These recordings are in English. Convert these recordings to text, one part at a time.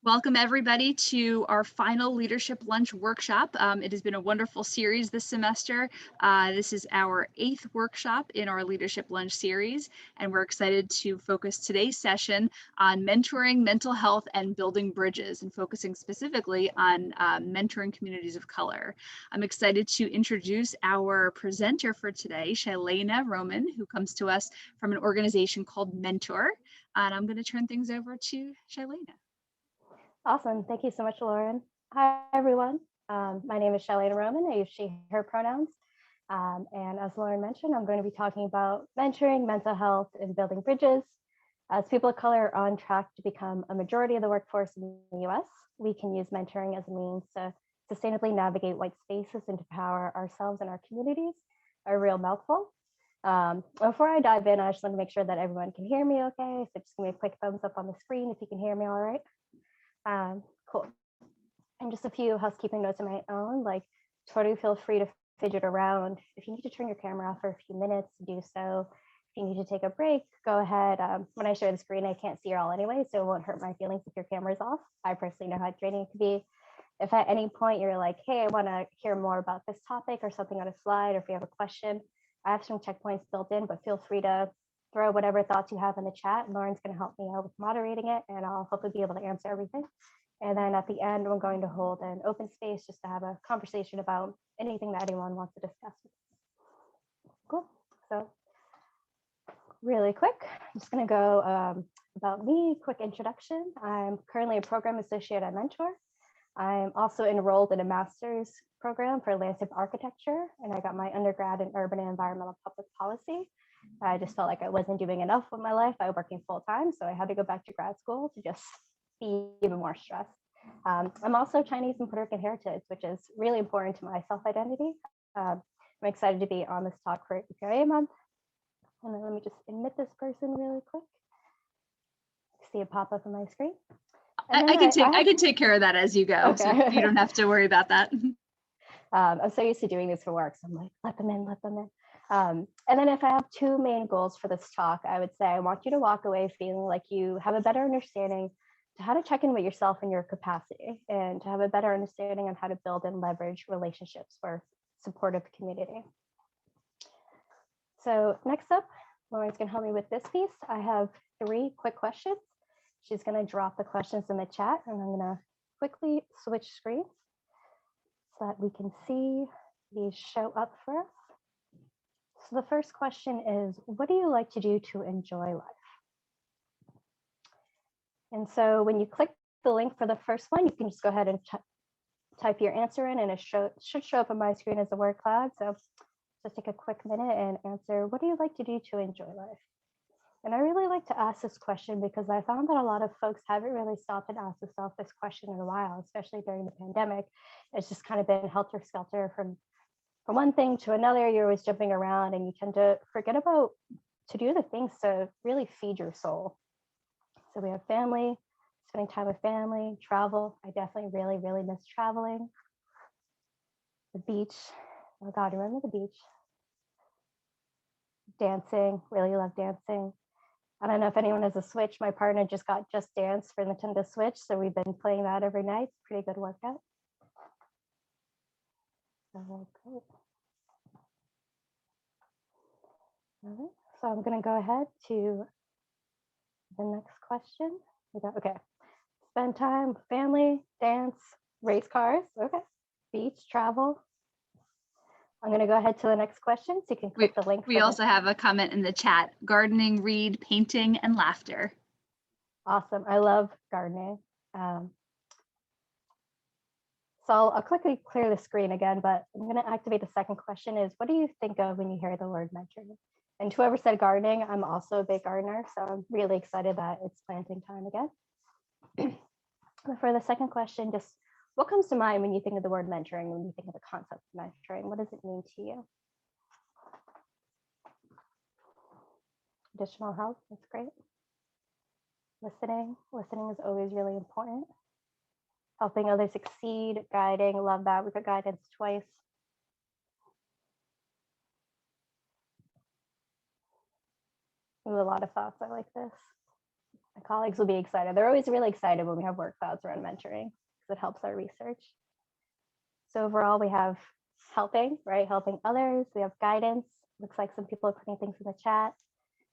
Welcome everybody to our final leadership lunch workshop. It has been a wonderful series this semester. This is our 8th workshop in our leadership lunch series, and we're excited to focus today's session on mentoring, mental health, and building bridges, and focusing specifically on mentoring communities of color. I'm excited to introduce our presenter for today, Shylana Roman, who comes to us from an organization called Mentor. And I'm going to turn things over to Shylana. Awesome. Thank you so much, Lauren. Hi, everyone. My name is Shylana Roman. I use she, her pronouns. And as Lauren mentioned, I'm going to be talking about mentoring, mental health, and building bridges. As people of color are on track to become a majority of the workforce in the US, we can use mentoring as a means to sustainably navigate white spaces and to power ourselves and our communities. A real mouthful. Before I dive in, I just want to make sure that everyone can hear me okay. So just give me a quick thumbs up on the screen if you can hear me all right. Cool. And just a few housekeeping notes of my own, like totally feel free to fidget around. If you need to turn your camera off for a few minutes, do so. If you need to take a break, go ahead. When I share the screen, I can't see you all anyway, so it won't hurt my feelings if your camera's off. I personally know how draining it can be. If at any point you're like, hey, I want to hear more about this topic or something on a slide, or if you have a question, I have some checkpoints built in, but feel free to throw whatever thoughts you have in the chat. Lauren's going to help me out with moderating it, and I'll hopefully be able to answer everything. And then at the end, we're going to hold an open space just to have a conversation about anything that anyone wants to discuss. Cool. So really quick, I'm just going to go about me, quick introduction. I'm currently a program associate at Mentor. I'm also enrolled in a master's program for landscape architecture, and I got my undergrad in urban and environmental public policy. I just felt like I wasn't doing enough with my life by working full time, so I had to go back to grad school to just be even more stressed. I'm also Chinese and Puerto Rican heritage, which is really important to my self-identity. I'm excited to be on this talk for EPRA month. And then let me just admit this person really quick. See it pop up on my screen. I can take care of that as you go. Okay. So you don't have to worry about that. I'm so used to doing this for work, so I'm like, let them in, let them in. And then if I have two main goals for this talk, I would say I want you to walk away feeling like you have a better understanding to how to check in with yourself and your capacity, and to have a better understanding on how to build and leverage relationships for supportive community. So next up, Lauren's gonna help me with this piece. I have 3 quick questions. She's gonna drop the questions in the chat, and I'm gonna quickly switch screens so that we can see these show up for us. So the first question is, what do you like to do to enjoy life? And so when you click the link for the first one, you can just go ahead and type your answer in, and it should show up on my screen as a word cloud. So just take a quick minute and answer, what do you like to do to enjoy life? And I really like to ask this question because I found that a lot of folks haven't really stopped and asked themselves this question in a while, especially during the pandemic. It's just kind of been helter-skelter from one thing to another. You're always jumping around, and you tend to forget about to do the things to really feed your soul. So we have family, spending time with family, travel. I definitely really, really miss traveling. The beach. Oh God, remember the beach? Dancing, really love dancing. I don't know if anyone has a Switch. My partner just got Just Dance for Nintendo Switch, so we've been playing that every night. Pretty good workout. All right, so I'm gonna go ahead to the next question. Okay, spend time with family, dance, race cars. Okay, beach, travel. I'm going to go ahead to the next question, so you can click the link. We also have a comment in the chat: gardening, read, painting, and laughter. Awesome. I love gardening. So I'll quickly clear the screen again, but I'm going to activate the second question is, what do you think of when you hear the word mentoring? And whoever said gardening, I'm also a big gardener, so I'm really excited that it's planting time again. For the second question, just what comes to mind when you think of the word mentoring, when you think of the concept of mentoring? What does it mean to you? Additional help, that's great. Listening is always really important. Helping others succeed, guiding, love that. We got guidance twice. Ooh, a lot of thoughts, I like this. My colleagues will be excited. They're always really excited when we have work clouds around mentoring because it helps our research. So overall, we have helping, right? Helping others. We have guidance. Looks like some people are putting things in the chat.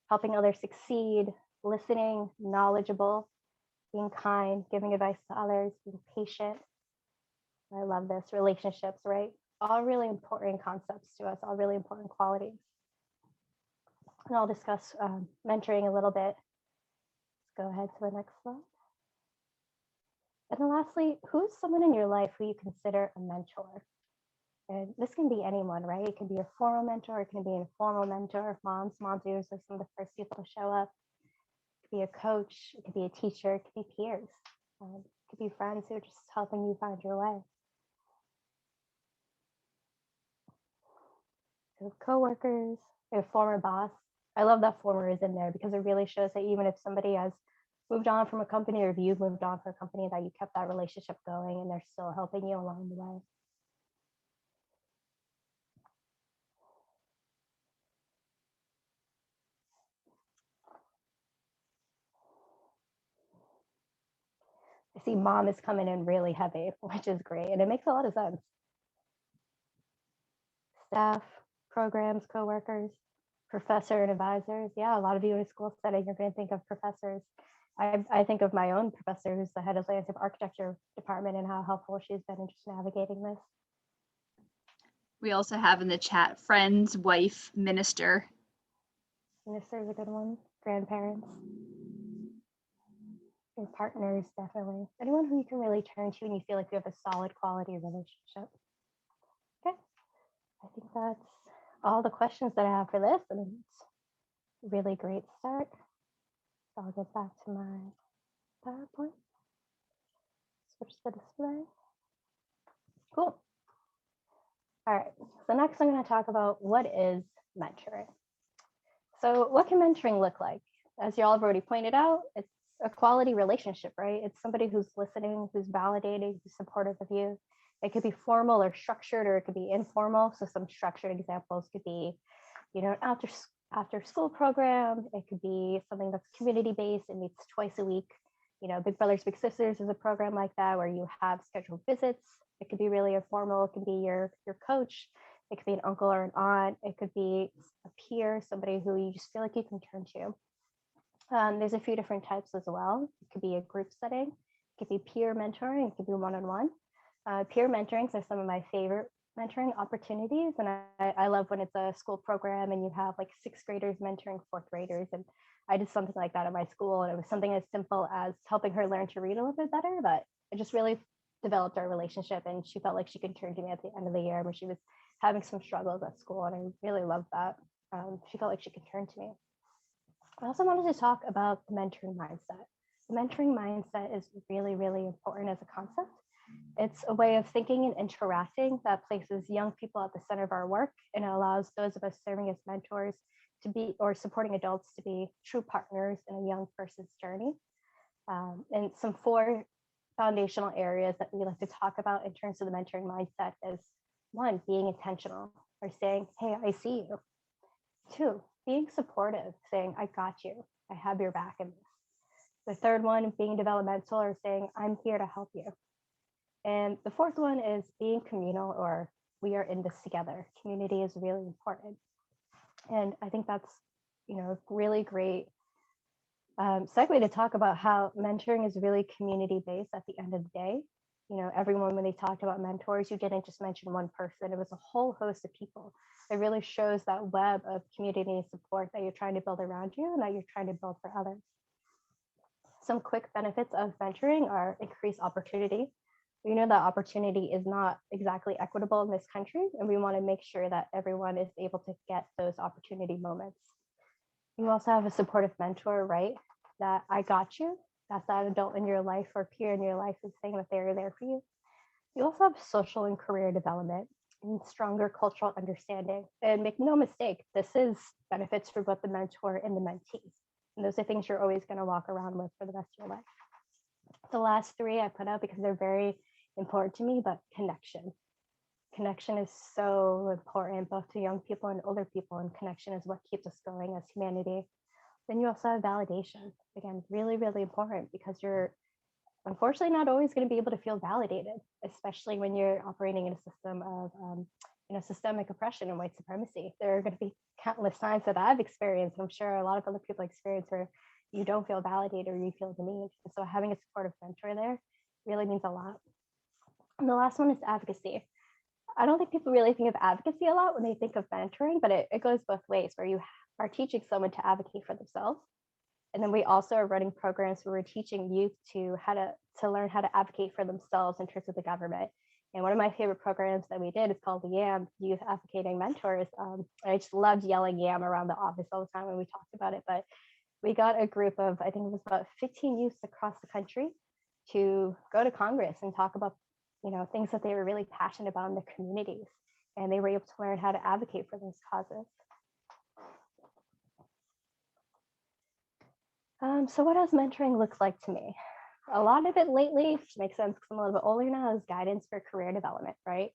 Helping others succeed, listening, knowledgeable, being kind, giving advice to others, being patient. I love this. Relationships, right? All really important concepts to us, all really important qualities. And I'll discuss mentoring a little bit. Let's go ahead to the next slide. And then lastly, who's someone in your life who you consider a mentor? And this can be anyone, right? It can be a formal mentor, it can be an informal mentor. Moms are usually some of the first people to show up. It could be a coach, it could be a teacher, it could be peers. It could be friends who are just helping you find your way. So coworkers, a former boss. I love that former is in there because it really shows that even if somebody has moved on from a company, or if you've moved on from a company, that you kept that relationship going and they're still helping you along the way. I see mom is coming in really heavy, which is great. And it makes a lot of sense. Staff, programs, coworkers, professor and advisors. Yeah, a lot of you in a school setting, you're going to think of professors. I think of my own professor who's the head of landscape architecture department and how helpful she's been in just navigating this. We also have in the chat friends, wife, minister. Minister is a good one. Grandparents. Your partners, definitely. Anyone who you can really turn to and you feel like you have a solid quality relationship. Okay. I think that's all the questions that I have for this. And it's a really great start. So I'll get back to my PowerPoint. Switch the display. Cool. All right. So next I'm going to talk about what is mentoring. So what can mentoring look like? As y'all have already pointed out, it's a quality relationship, right? It's somebody who's listening, who's validating, who's supportive of you. It could be formal or structured, or it could be informal. So some structured examples could be, an after school program. It could be something that's community based and meets twice a week. Big Brothers Big Sisters is a program like that where you have scheduled visits. It could be really informal. It could be your coach. It could be an uncle or an aunt. It could be a peer, somebody who you just feel like you can turn to. There's a few different types as well. It could be a group setting. It could be peer mentoring. It could be one-on-one. Peer mentorings are some of my favorite mentoring opportunities. And I love when it's a school program and you have like sixth graders mentoring fourth graders. And I did something like that at my school. And it was something as simple as helping her learn to read a little bit better, but it just really developed our relationship. And she felt like she could turn to me at the end of the year when she was having some struggles at school. And I really loved that. She felt like she could turn to me. I also wanted to talk about the mentoring mindset. The mentoring mindset is really, really important as a concept. It's a way of thinking and interacting that places young people at the center of our work, and it allows those of us serving as mentors to be, or supporting adults to be, true partners in a young person's journey. And some 4 foundational areas that we like to talk about in terms of the mentoring mindset is 1, being intentional, or saying, hey, I see you. 2, being supportive, saying, I got you, I have your back in this. The 3rd one, being developmental, or saying, I'm here to help you. And the 4th one is being communal, or we are in this together. Community is really important. And I think that's, a really great segue to talk about how mentoring is really community-based at the end of the day. Everyone, when they talked about mentors, you didn't just mention one person, it was a whole host of people. It really shows that web of community and support that you're trying to build around you and that you're trying to build for others. Some quick benefits of mentoring are increased opportunity. We know that opportunity is not exactly equitable in this country, and we want to make sure that everyone is able to get those opportunity moments. You also have a supportive mentor, right? That I got you. That's that adult in your life or peer in your life is saying that they're there for you. You also have social and career development and stronger cultural understanding. And make no mistake, this is benefits for both the mentor and the mentee. And those are things you're always going to walk around with for the rest of your life. The last 3 I put out because they're very important to me, but connection. Connection is so important both to young people and older people, and connection is what keeps us going as humanity. Then you also have validation. Again, really, really important because you're unfortunately not always going to be able to feel validated, especially when you're operating in a system of systemic oppression and white supremacy. There are going to be countless times that I've experienced, I'm sure a lot of other people experience, where you don't feel validated or you feel demeaned. And so having a supportive mentor there really means a lot. And the last one is advocacy. I don't think people really think of advocacy a lot when they think of mentoring, but it goes both ways, where you are teaching someone to advocate for themselves. And then we also are running programs where we're teaching youth to learn how to advocate for themselves in terms of the government. And one of my favorite programs that we did is called the YAM, Youth Advocating Mentors. I just loved yelling YAM around the office all the time when we talked about it. But we got a group of, I think it was about 15 youths across the country to go to Congress and talk about, things that they were really passionate about in their communities. And they were able to learn how to advocate for those causes. So what does mentoring look like to me? A lot of it lately, which makes sense because I'm a little bit older now, is guidance for career development, right?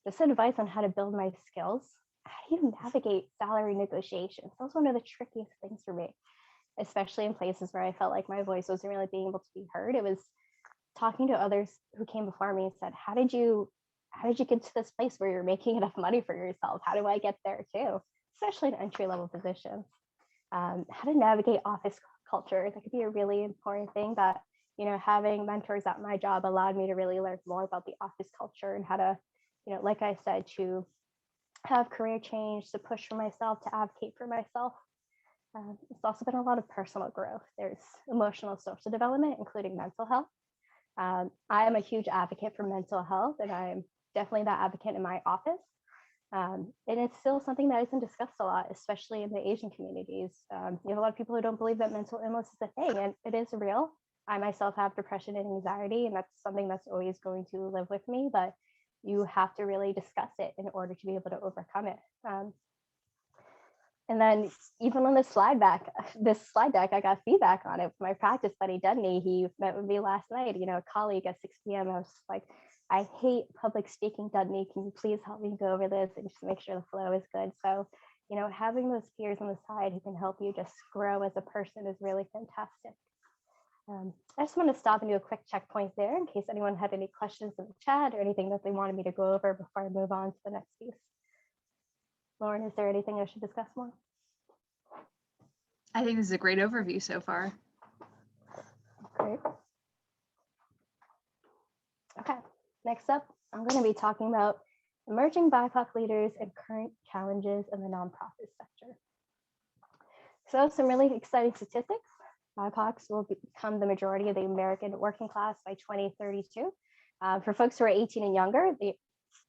Just advice on how to build my skills. How do you navigate salary negotiations? That was one of the trickiest things for me, especially in places where I felt like my voice wasn't really being able to be heard. It was talking to others who came before me and said, how did you get to this place where you're making enough money for yourself? How do I get there too? Especially in entry-level positions. How to navigate office culture. That could be a really important thing that, having mentors at my job allowed me to really learn more about the office culture and how to, like I said, to have career change, to push for myself, to advocate for myself. It's also been a lot of personal growth. There's emotional social development, including mental health. I am a huge advocate for mental health, and I'm definitely that advocate in my office. And it's still something that isn't discussed a lot, especially in the Asian communities. You have a lot of people who don't believe that mental illness is a thing, and it is real. I myself have depression and anxiety, and that's something that's always going to live with me, but you have to really discuss it in order to be able to overcome it. And then even on this slide deck, I got feedback on it. My practice buddy, Dudney, he met with me last night, a colleague at 6 p.m. I was like, I hate public speaking, Dudney. Can you please help me go over this and just make sure the flow is good? So, having those peers on the side who can help you just grow as a person is really fantastic. I just want to stop and do a quick checkpoint there in case anyone had any questions in the chat or anything that they wanted me to go over before I move on to the next piece. Lauren, is there anything I should discuss more? I think this is a great overview so far. Great. Okay, next up, I'm going to be talking about emerging BIPOC leaders and current challenges in the nonprofit sector. So some really exciting statistics. BIPOCs will become the majority of the American working class by 2032. For folks who are 18 and younger, the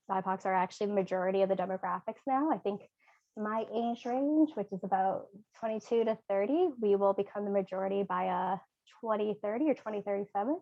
BIPOCs are actually the majority of the demographics now. I think my age range, which is about 22 to 30, we will become the majority by 2030 or 2037.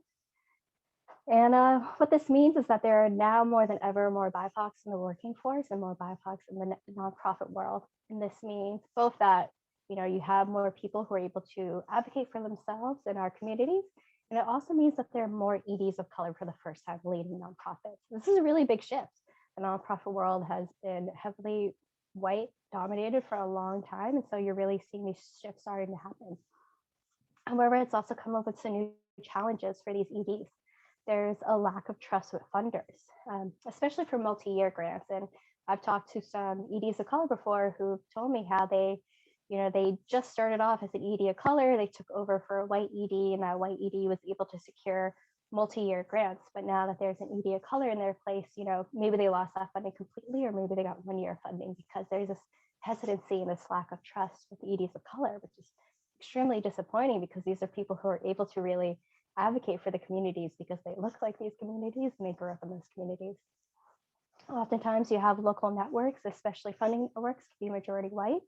And what this means is that there are now more than ever more BIPOCs in the working force and more BIPOCs in the nonprofit world. And this means both that, you have more people who are able to advocate for themselves in our communities. And it also means that there are more EDs of color for the first time leading nonprofits. This is a really big shift. The nonprofit world has been heavily white dominated for a long time. And so you're really seeing these shifts starting to happen. However, it's also come up with some new challenges for these EDs. There's a lack of trust with funders, especially for multi-year grants. And I've talked to some EDs of color before who told me how they just started off as an ED of color. They took over for a white ED, and that white ED was able to secure multi-year grants. But now that there's an ED of color in their place, maybe they lost that funding completely, or maybe they got 1 year funding because there's this hesitancy and this lack of trust with EDs of color, which is extremely disappointing because these are people who are able to really advocate for the communities because they look like these communities and they grew up in those communities. Oftentimes you have local networks, especially funding networks, can be majority white,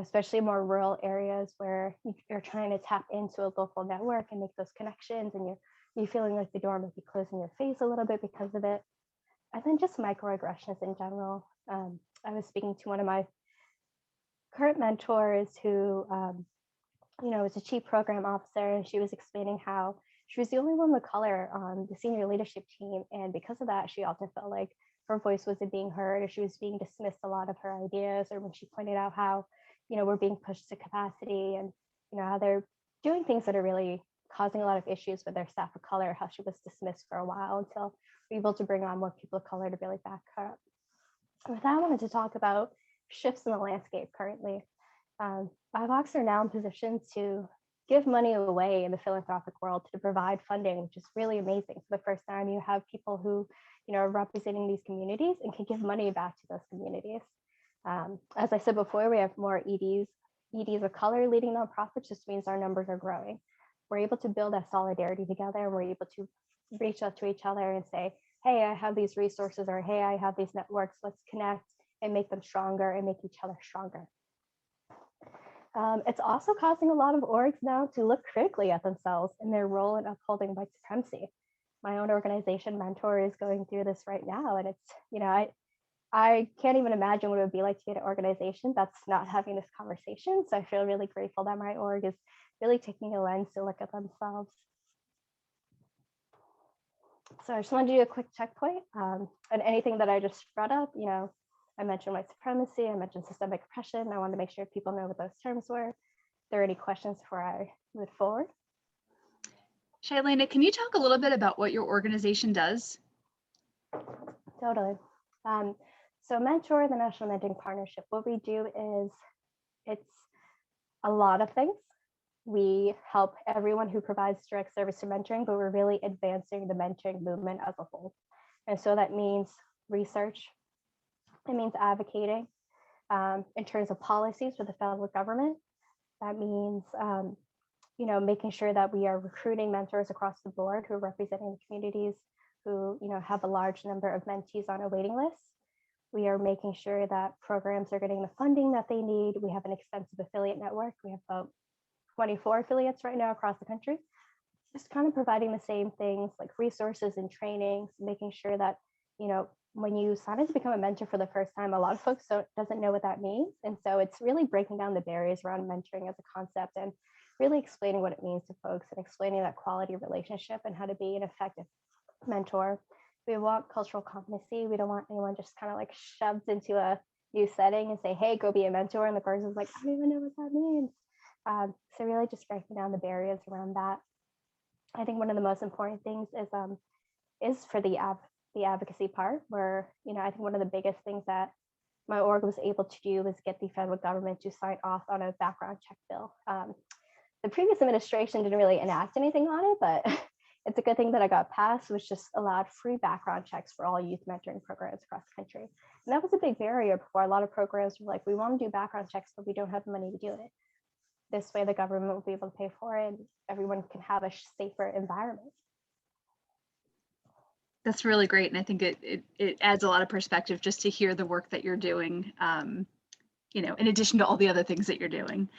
especially more rural areas where you're trying to tap into a local network and make those connections, and you're feeling like the door might be closing your face a little bit because of it. And then just microaggressions in general. I was speaking to one of my current mentors who was a chief program officer, and she was explaining how she was the only one of color on the senior leadership team. And because of that, she often felt like her voice wasn't being heard, or she was being dismissed a lot of her ideas, or when she pointed out how, we're being pushed to capacity, and how they're doing things that are really causing a lot of issues with their staff of color, how she was dismissed for a while until we're able to bring on more people of color to really back her up. With that, I wanted to talk about shifts in the landscape currently. BIPOCs are now in position to give money away in the philanthropic world to provide funding, which is really amazing. For the first time, you have people who are representing these communities and can give money back to those communities. As I said before, we have more EDs of color leading nonprofits, just means our numbers are growing. We're able to build that solidarity together. We're able to reach out to each other and say, hey, I have these resources, or hey, I have these networks, let's connect and make them stronger and make each other stronger. It's also causing a lot of orgs now to look critically at themselves and their role in upholding white supremacy. My own organization, Mentor, is going through this right now, and it's, I can't even imagine what it would be like to be an organization that's not having this conversation. So I feel really grateful that my org is really taking a lens to look at themselves. So I just wanted to do a quick checkpoint on anything that I just brought up. I mentioned white supremacy, I mentioned systemic oppression. I wanted to make sure people know what those terms were. If there are any questions before I move forward? Shylana, can you talk a little bit about what your organization does? Totally. So Mentor, the National Mentoring Partnership, what we do is it's a lot of things. We help everyone who provides direct service to mentoring, but we're really advancing the mentoring movement as a whole. And so that means research, it means advocating in terms of policies for the federal government. That means, making sure that we are recruiting mentors across the board who are representing the communities who, have a large number of mentees on a waiting list. We are making sure that programs are getting the funding that they need. We have an extensive affiliate network. We have about 24 affiliates right now across the country, just kind of providing the same things like resources and trainings, making sure that, when you sign up to become a mentor for the first time, a lot of folks doesn't know what that means. And so it's really breaking down the barriers around mentoring as a concept and really explaining what it means to folks and explaining that quality relationship and how to be an effective mentor. We want cultural competency. We don't want anyone just kind of like shoved into a new setting and say, hey, go be a mentor. And the person's like, I don't even know what that means. So really just breaking down the barriers around that. I think one of the most important things is for the advocacy part, where, I think one of the biggest things that my org was able to do was get the federal government to sign off on a background check bill. The previous administration didn't really enact anything on it, but it's a good thing that I got passed, which just allowed free background checks for all youth mentoring programs across the country. And that was a big barrier before. A lot of programs were like, we want to do background checks, but we don't have the money to do it. This way the government will be able to pay for it and everyone can have a safer environment. That's really great. And I think it adds a lot of perspective just to hear the work that you're doing, in addition to all the other things that you're doing.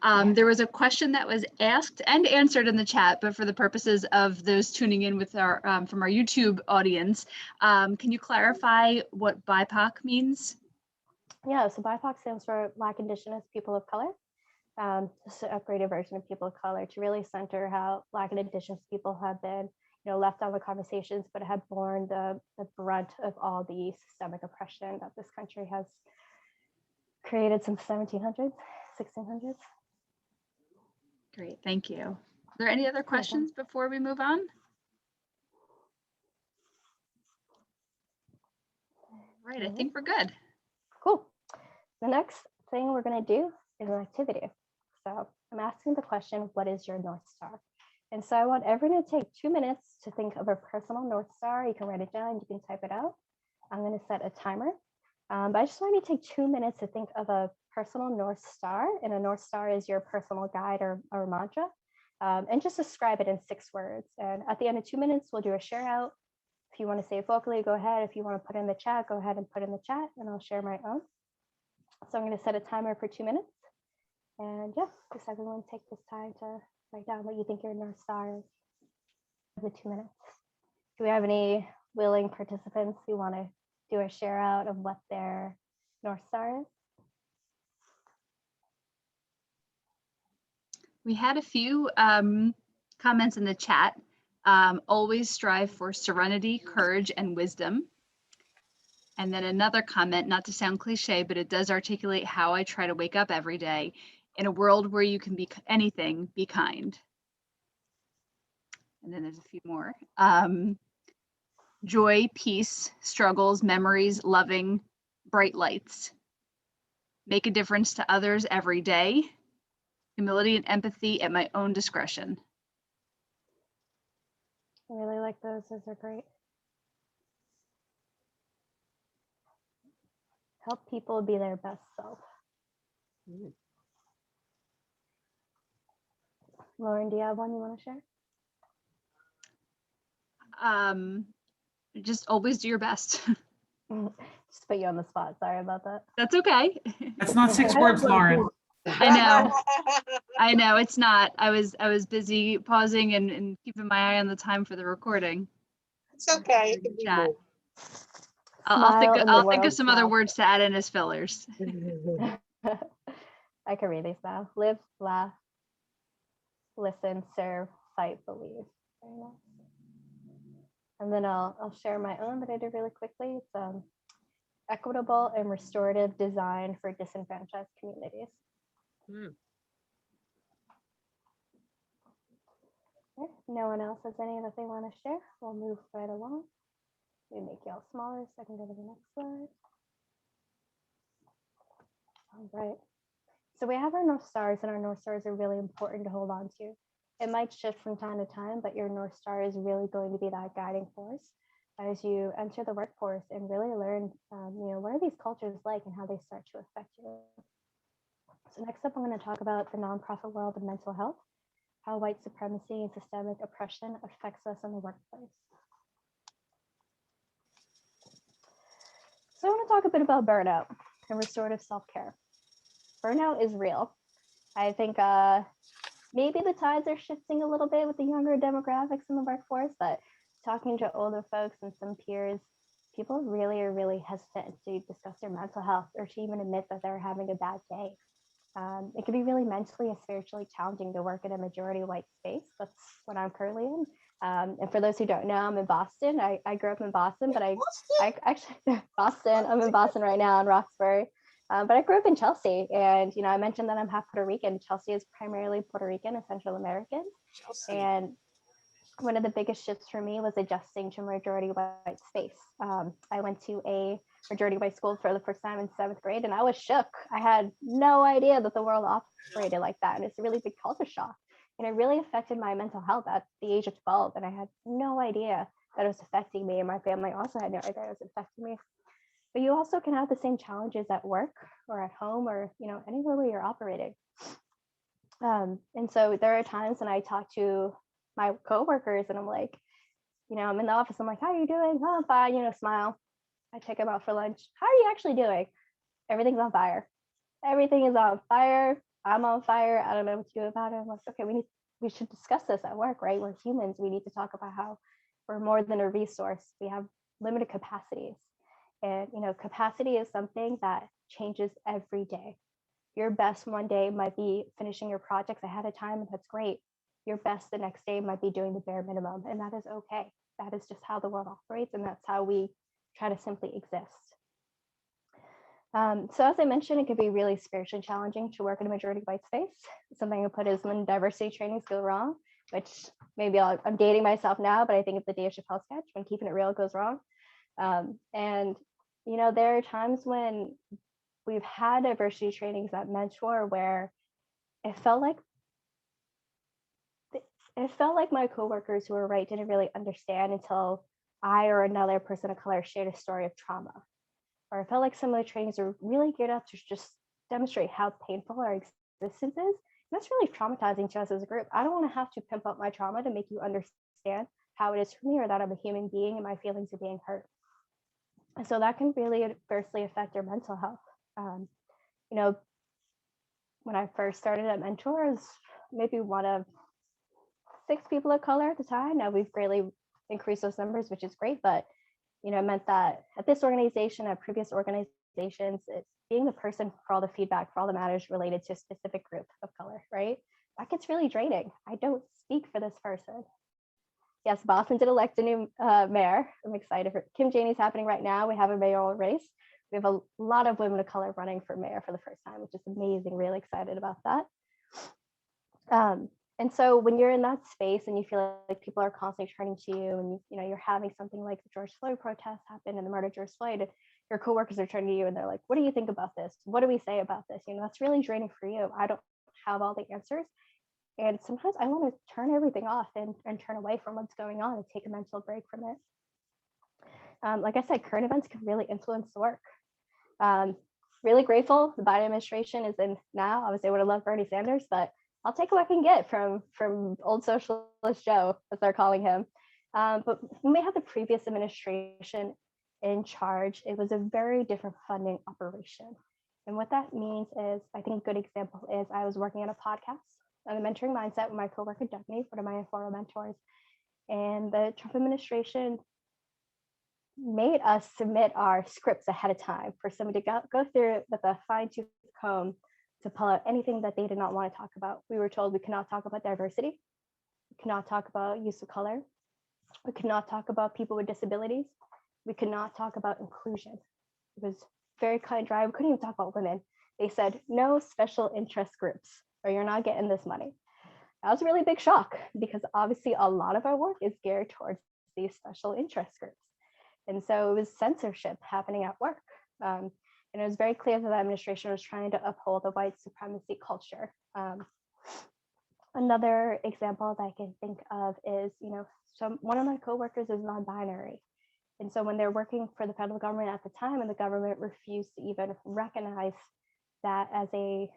There was a question that was asked and answered in the chat, but for the purposes of those tuning in with our from our YouTube audience, can you clarify what BIPOC means? Yeah, so BIPOC stands for Black, Indigenous, People of Color. Just an upgraded version of people of color to really center how Black and Indigenous people have been, left out of the conversations, but have borne the brunt of all the systemic oppression that this country has created since 1700s, 1600s. Great, thank you. Are there any other questions before we move on? Right, I think we're good. Cool. The next thing we're going to do is an activity. So I'm asking the question, what is your North Star? And so I want everyone to take 2 minutes to think of a personal North Star. You can write it down, you can type it out. I'm going to set a timer. But I just want you to take 2 minutes to think of a personal North Star. And a North Star is your personal guide or mantra. And just describe it in 6 words. And at the end of 2 minutes, we'll do a share out. If you want to say it vocally, go ahead. If you want to put it in the chat, go ahead and put it in the chat and I'll share my own. So I'm going to set a timer for 2 minutes. And yeah, just everyone take this time to write down what you think your North Star is for 2 minutes. Do we have any willing participants who want to do a share out of what their North Star is? We had a few comments in the chat. Always strive for serenity, courage, and wisdom. And then another comment, not to sound cliche, but it does articulate how I try to wake up every day. In a world where you can be anything, be kind. And then there's a few more. Joy, peace, struggles, memories, loving, bright lights. Make a difference to others every day. Humility and empathy at my own discretion. I really like those. Those are great. Help people be their best self. Lauren, do you have one you want to share? Just always do your best. Just put you on the spot. Sorry about that. That's okay. That's not 6 words, Lauren. I know it's not. I was busy pausing and keeping my eye on the time for the recording. It's okay. It can be Chat. moved. I'll think of some other words to add in as fillers. I can read these now. Live, laugh, listen, serve, fight, believe. Very nice. And then I'll share my own that I did really quickly. It's equitable and restorative design for disenfranchised communities. Okay. No one else has any that they want to share. We'll move right along. Let me make y'all smaller so I can go to the next slide. All right. So we have our North Stars, and our North Stars are really important to hold on to. It might shift from time to time, but your North Star is really going to be that guiding force as you enter the workforce and really learn, what are these cultures like and how they start to affect you. So next up, I'm going to talk about the nonprofit world of mental health, how white supremacy and systemic oppression affects us in the workplace. So I want to talk a bit about burnout and restorative self-care. Burnout is real. I think maybe the tides are shifting a little bit with the younger demographics in the workforce, but talking to older folks and some peers, people really are really hesitant to discuss their mental health or to even admit that they're having a bad day. It can be really mentally and spiritually challenging to work in a majority white space. That's what I'm currently in. And for those who don't know, I'm in Boston. I grew up in Boston, but I actually, Boston, I'm in Boston right now in Roxbury. But I grew up in Chelsea, and I mentioned that I'm half Puerto Rican. Chelsea is primarily Puerto Rican and Central American. Chelsea. And one of the biggest shifts for me was adjusting to majority white space. I went to a majority white school for the first time in 7th grade, and I was shook. I had no idea that the world operated like that, and it's a really big culture shock. And it really affected my mental health at the age of 12, and I had no idea that it was affecting me, and my family also had no idea it was affecting me. But you also can have the same challenges at work or at home or anywhere where you're operating. And so there are times when I talk to my coworkers and I'm like, I'm in the office. I'm like, how are you doing? Oh, I'm fine. Smile. I take them out for lunch. How are you actually doing? Everything's on fire. Everything is on fire. I'm on fire. I don't know what to do about it. I'm like, okay, we should discuss this at work, right? We're humans. We need to talk about how we're more than a resource. We have limited capacities. And capacity is something that changes every day. Your best one day might be finishing your projects ahead of time, and that's great. Your best the next day might be doing the bare minimum, and that is okay. That is just how the world operates, and that's how we try to simply exist. So as I mentioned, it could be really spiritually challenging to work in a majority white space. Something I put is when diversity trainings go wrong, which maybe I'm dating myself now, but I think of the Dave Chappelle sketch, when keeping it real goes wrong. And there are times when we've had diversity trainings at Mentor where it felt like my coworkers who were right didn't really understand until I or another person of color shared a story of trauma. Or I felt like some of the trainings are really geared up to just demonstrate how painful our existence is. And that's really traumatizing to us as a group. I don't want to have to pimp up my trauma to make you understand how it is for me, or that I'm a human being and my feelings are being hurt. And so that can really adversely affect your mental health. When I first started at Mentor, I was maybe one of 6 people of color at the time. Now we've greatly increased those numbers, which is great. But it meant that at this organization, at previous organizations, it's being the person for all the feedback, for all the matters related to a specific group of color, right? That gets really draining. I don't speak for this person. Yes, Boston did elect a new mayor. I'm excited for Kim Janey's happening right now. We have a mayoral race. We have a lot of women of color running for mayor for the first time, which is amazing. Really excited about that. And so when you're in that space and you feel like people are constantly turning to you, and you're having something like the George Floyd protest happen and the murder of George Floyd, and your coworkers are turning to you and they're like, "What do you think about this? What do we say about this?" That's really draining for you. I don't have all the answers, and sometimes I want to turn everything off and turn away from what's going on and take a mental break from it. Like I said, current events can really influence the work. Really grateful the Biden administration is in now. Obviously, I would have loved Bernie Sanders, but I'll take what I can get from old socialist Joe, as they're calling him. But when we had the previous administration in charge, it was a very different funding operation. And what that means is, I think a good example is I was working on a podcast on the mentoring mindset with my coworker Destiny, one of my informal mentors, and the Trump administration made us submit our scripts ahead of time for somebody to go through it with a fine-tooth comb to pull out anything that they did not want to talk about. We were told we cannot talk about diversity, we cannot talk about use of color, we cannot talk about people with disabilities, we could not talk about inclusion. It was very cut and dry. We couldn't even talk about women. They said no special interest groups or you're not getting this money. That was a really big shock because obviously a lot of our work is geared towards these special interest groups. And so it was censorship happening at work. And it was very clear that the administration was trying to uphold the white supremacy culture. Another example that I can think of is, one of my coworkers is non-binary. And so when they're working for the federal government at the time, and the government refused to even recognize that as a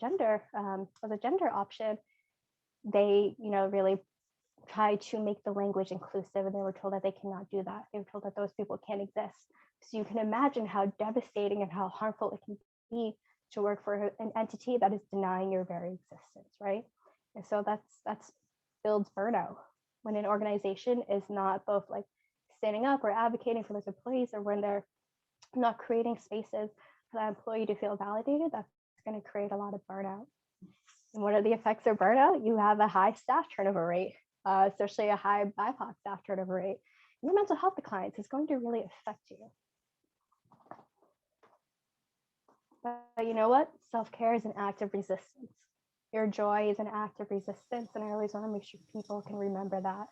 gender option, they really tried to make the language inclusive, and they were told that they cannot do that. They were told that those people can't exist. So you can imagine how devastating and how harmful it can be to work for an entity that is denying your very existence, right? And so that's builds burnout when an organization is not both like standing up or advocating for those employees, or when they're not creating spaces for that employee to feel validated. That's going to create a lot of burnout. And what are the effects of burnout? You have a high staff turnover rate, especially a high BIPOC staff turnover rate. Your mental health declines is going to really affect you. But you know what? Self-care is an act of resistance. Your joy is an act of resistance, and I always want to make sure people can remember that.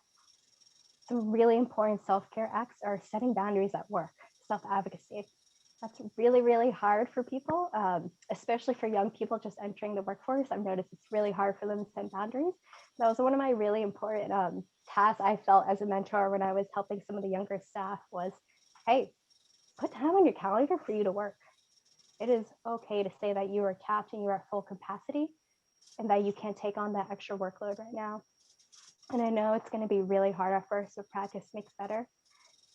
Some really important self-care acts are setting boundaries at work, self-advocacy. That's really, really hard for people, especially for young people just entering the workforce. I've noticed it's really hard for them to set boundaries. That was one of my really important tasks I felt as a mentor when I was helping some of the younger staff was, hey, put time on your calendar for you to work. It is okay to say that you are capped and you're at full capacity and that you can't take on that extra workload right now. And I know it's going to be really hard at first, but practice makes better.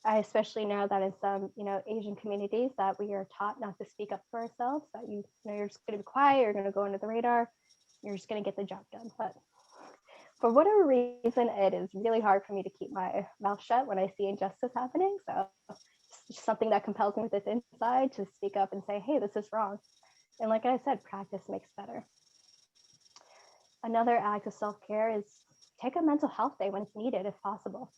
I especially know that in some, Asian communities that we are taught not to speak up for ourselves, that you're just going to be quiet, you're going to go under the radar, you're just going to get the job done. But for whatever reason, it is really hard for me to keep my mouth shut when I see injustice happening. So it's just something that compels me with this inside to speak up and say, hey, this is wrong. And like I said, practice makes better. Another act of self-care is take a mental health day when it's needed, if possible.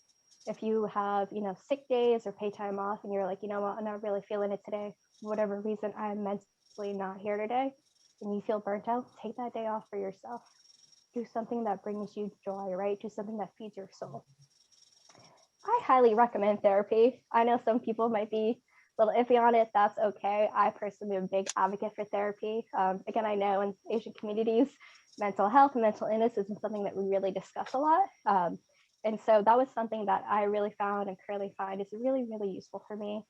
If you have, sick days or pay time off and you're like, you know what, I'm not really feeling it today, for whatever reason, I'm mentally not here today, and you feel burnt out, take that day off for yourself. Do something that brings you joy, right? Do something that feeds your soul. I highly recommend therapy. I know some people might be a little iffy on it. That's okay. I personally am a big advocate for therapy. Again, I know in Asian communities, mental health and mental illness isn't something that we really discuss a lot. And so that was something that I really found and currently find is really, really useful for me.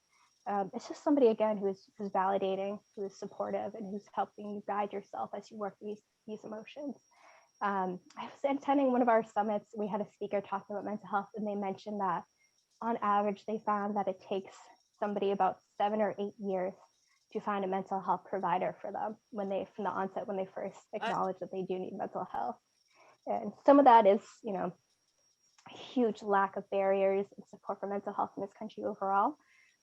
It's just somebody, again, who's validating, who's supportive, and who's helping you guide yourself as you work these emotions. I was attending one of our summits. We had a speaker talking about mental health, and they mentioned that on average, they found that it takes somebody about 7 or 8 years to find a mental health provider for them from the onset, when they first acknowledge that they do need mental health. And some of that is, a huge lack of barriers and support for mental health in this country overall,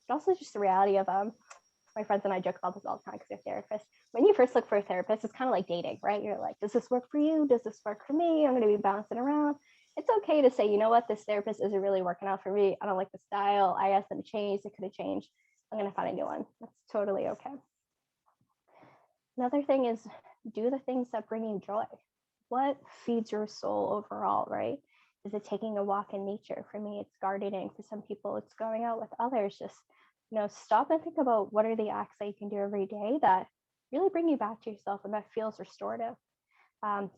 but also just the reality of my friends and I joke about this all the time because they're therapists. When you first look for a therapist, it's kind of like dating, right? You're like, does this work for you? Does this work for me? I'm going to be bouncing around. it's okay to say, you know what, this therapist isn't really working out for me. I don't like the style. I asked them to change. They could have changed. I'm going to find a new one. That's totally okay. Another thing is do the things that bring you joy. What feeds your soul overall, right? Is it taking a walk in nature? For me, it's gardening. For some people, it's going out with others. Just, stop and think about what are the acts that you can do every day that really bring you back to yourself and that feels restorative.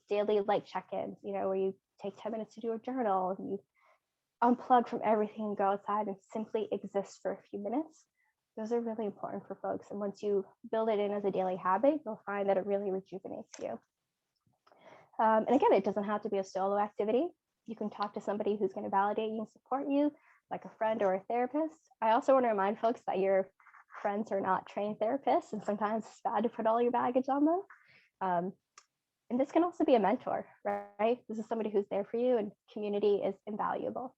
Daily light check-ins, where you take 10 minutes to do a journal, and you unplug from everything and go outside and simply exist for a few minutes. Those are really important for folks. And once you build it in as a daily habit, you'll find that it really rejuvenates you. And again, it doesn't have to be a solo activity. You can talk to somebody who's going to validate you and support you, like a friend or a therapist. I also want to remind folks that your friends are not trained therapists, and sometimes it's bad to put all your baggage on them. And this can also be a mentor, right? This is somebody who's there for you, and community is invaluable.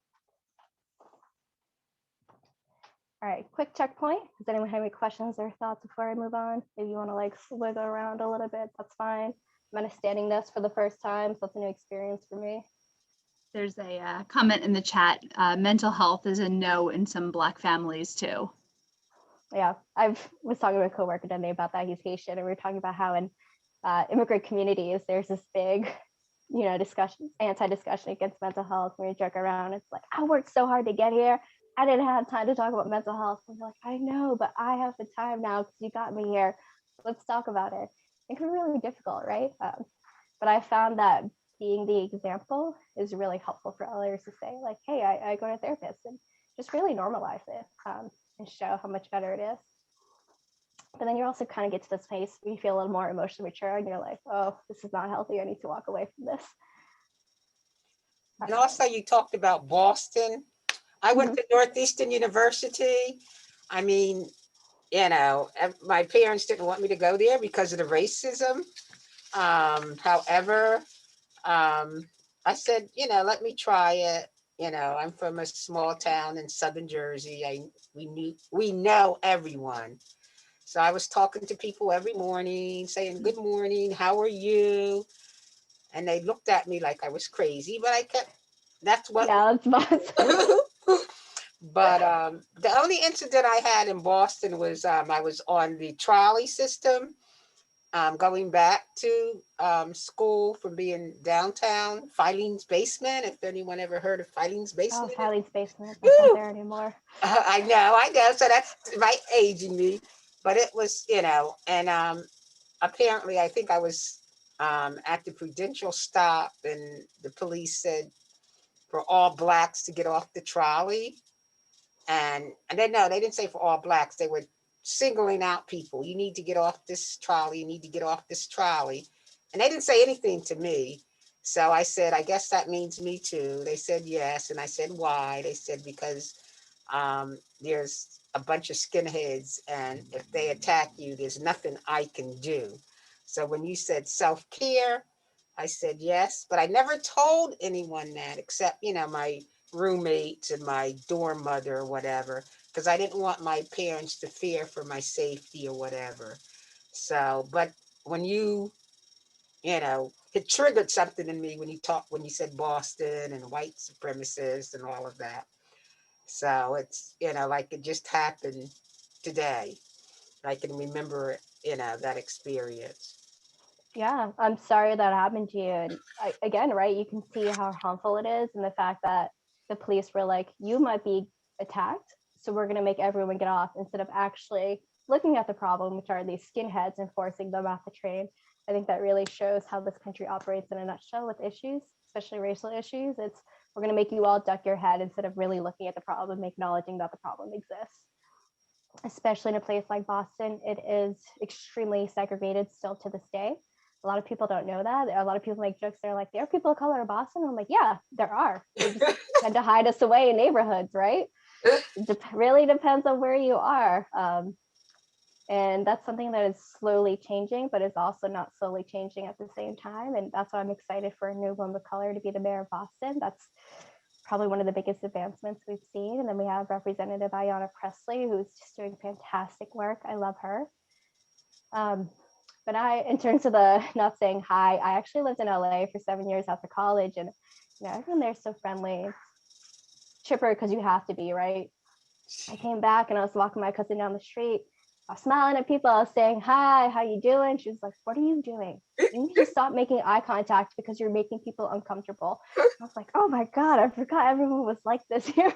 All right, quick checkpoint. Does anyone have any questions or thoughts before I move on? Maybe you want to wiggle around a little bit, that's fine. I'm understanding this for the first time, so it's a new experience for me. There's a comment in the chat. Mental health is a no in some Black families too. Yeah, I was talking to a coworker today about that. He's Haitian, and we were talking about how in immigrant communities, there's this big, discussion, anti-discussion against mental health. When we joke around, it's like, I worked so hard to get here. I didn't have time to talk about mental health. And we're like, I know, but I have the time now because you got me here. Let's talk about it. It can be really difficult, right? But I found that being the example is really helpful for others to say, like, hey, I go to a therapist, and just really normalize it and show how much better it is. But then you also kind of get to this place where you feel a little more emotionally mature, and you're like, oh, this is not healthy. I need to walk away from this. And also you talked about Boston. I went to Northeastern University. I mean, my parents didn't want me to go there because of the racism. However, I said, let me try it. I'm from a small town in Southern Jersey. We know everyone. So I was talking to people every morning, saying, good morning, how are you? And they looked at me like I was crazy, but that's what. Yeah, that's But the only incident I had in Boston was I was on the trolley system going back to school from being downtown, Filene's Basement. If anyone ever heard of Filene's Basement. Oh, Filene's Basement. That's not there anymore. I know. So that's right aging me. But it was, and apparently I think I was at the Prudential stop, and the police said for all Blacks to get off the trolley. And they didn't say for all Blacks. They were singling out people. You need to get off this trolley. You need to get off this trolley. And they didn't say anything to me. So I said, I guess that means me too. They said yes. And I said, why? They said, because there's a bunch of skinheads, and if they attack you, there's nothing I can do. So when you said self-care, I said yes, but I never told anyone that except, my roommates and my dorm mother or whatever, because I didn't want my parents to fear for my safety or whatever. So, but when it triggered something in me when you said Boston and white supremacists and all of that. So it's, like it just happened today. I can remember, that experience. Yeah, I'm sorry that happened to you. And again, right, you can see how harmful it is, and the fact that the police were like, you might be attacked, so we're going to make everyone get off, instead of actually looking at the problem, which are these skinheads, and forcing them off the train. I think that really shows how this country operates in a nutshell with issues, especially racial issues. It's, we're going to make you all duck your head instead of really looking at the problem, acknowledging that the problem exists. Especially in a place like Boston, it is extremely segregated still to this day. A lot of people don't know that. A lot of people make jokes. They're like, there are people of color in Boston. I'm like, yeah, there are. They just tend to hide us away in neighborhoods, right? It really depends on where you are. And that's something that is slowly changing, but is also not slowly changing at the same time. And that's why I'm excited for a new woman of color to be the mayor of Boston. That's probably one of the biggest advancements we've seen. And then we have Representative Ayanna Pressley, who's just doing fantastic work. I love her. But in terms of the not saying hi, I actually lived in LA for 7 years after college, and Everyone there's so friendly, chipper because you have to be, right? I came back and I was walking my cousin down the street. I was smiling at people. I was saying, hi, how you doing? She was like, what are you doing? You need to stop making eye contact because you're making people uncomfortable. I was like, oh my God, I forgot everyone was like this here.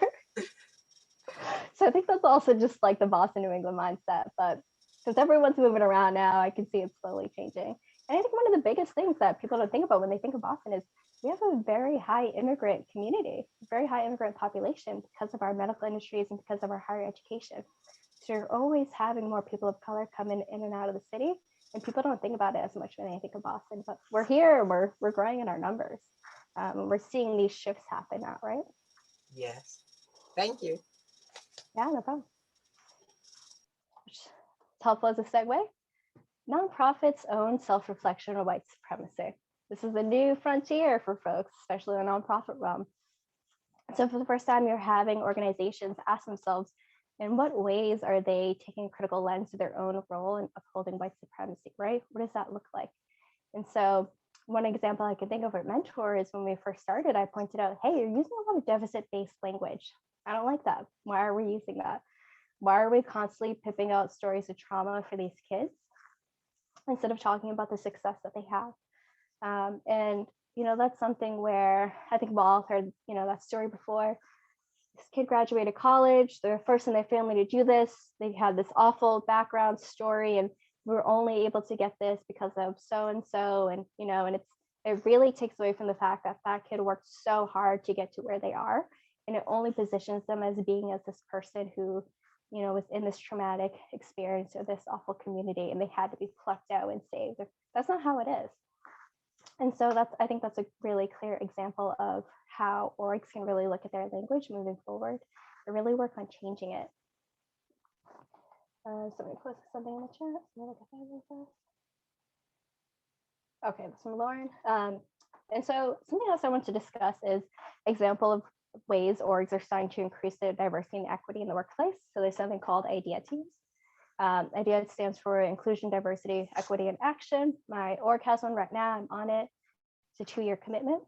So I think that's also just like the Boston, New England mindset, but because everyone's moving around now, I can see it's slowly changing. And I think one of the biggest things that people don't think about when they think of Boston is we have a very high immigrant community, very high immigrant population because of our medical industries and because of our higher education. So you're always having more people of color coming in and out of the city, and people don't think about it as much when they think of Boston. But we're here, we're growing in our numbers. We're seeing these shifts happen now, right? Yes. Thank you. Yeah, no problem. Which is helpful as a segue. Nonprofits own self-reflection or white supremacy. This is a new frontier for folks, especially in the nonprofit realm. So for the first time, you're having organizations ask themselves, in what ways are they taking a critical lens to their own role in upholding white supremacy, right? What does that look like? And so one example I can think of at Mentor is when we first started, I pointed out, hey, you're using a lot of deficit-based language. I don't like that. Why are we using that? Why are we constantly pimping out stories of trauma for these kids instead of talking about the success that they have? And that's something where I think we've all heard, that story before. This kid graduated college, they're first in their family to do this. They had this awful background story, and we were only able to get this because of so and so. And it really takes away from the fact that that kid worked so hard to get to where they are, and it only positions them as being as this person who was in this traumatic experience or this awful community, and they had to be plucked out and saved. That's not how it is. And so I think that's a really clear example of how orgs can really look at their language moving forward and really work on changing it. Somebody posted something in the chat. Okay, that's from Lauren. And so something else I want to discuss is example of ways orgs are starting to increase their diversity and equity in the workplace. So there's something called IDEA teams. IDEA stands for Inclusion, Diversity, Equity, and Action. My org has one right now. I'm on it. It's a 2-year commitment.